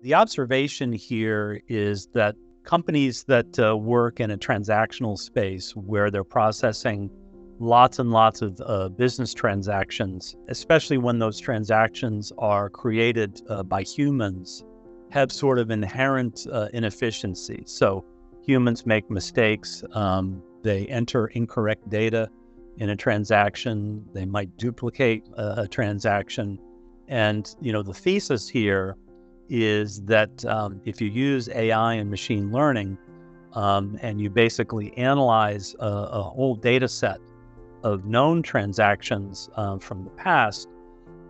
The observation here is that companies that work in a transactional space where they're processing lots and lots of business transactions, especially when those transactions are created by humans, have sort of inherent inefficiency. So humans make mistakes. They enter incorrect data in a transaction. They might duplicate a transaction. And, the thesis here is that if you use AI and machine learning, and you basically analyze a whole data set of known transactions from the past,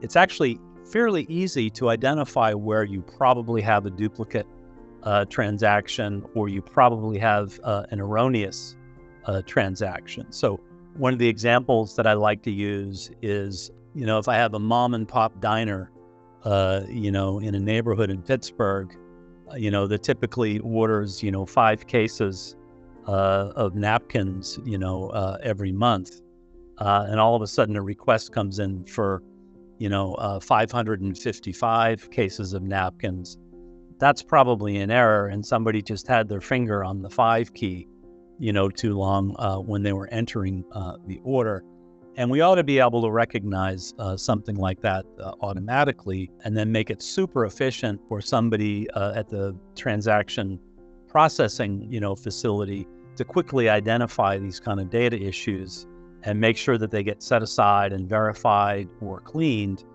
it's actually fairly easy to identify where you probably have a duplicate transaction, or you probably have an erroneous transaction. So one of the examples that I like to use is, if I have a mom and pop diner, in a neighborhood in Pittsburgh, that typically orders, 5 cases of napkins, every month. And all of a sudden a request comes in for, 555 cases of napkins. That's probably an error, and somebody just had their finger on the 5 key, too long when they were entering the order. And we ought to be able to recognize something like that automatically, and then make it super efficient for somebody at the transaction processing, facility to quickly identify these kind of data issues and make sure that they get set aside and verified or cleaned,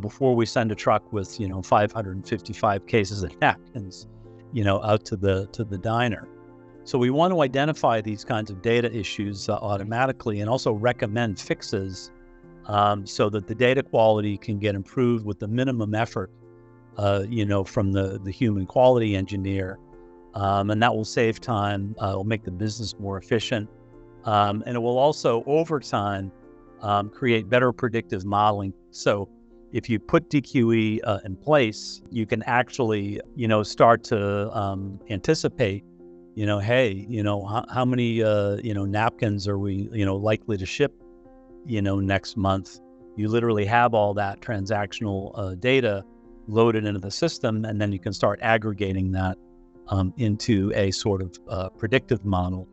before we send a truck with, 555 cases of napkins, out to the diner. So we want to identify these kinds of data issues automatically, and also recommend fixes so that the data quality can get improved with the minimum effort, from the human quality engineer. And that will save time, it will make the business more efficient. And it will also, over time, create better predictive modeling. So if you put DQE in place, you can actually, start to anticipate, hey, how many, napkins are we, likely to ship, next month. You literally have all that transactional data loaded into the system, and then you can start aggregating that into a sort of predictive model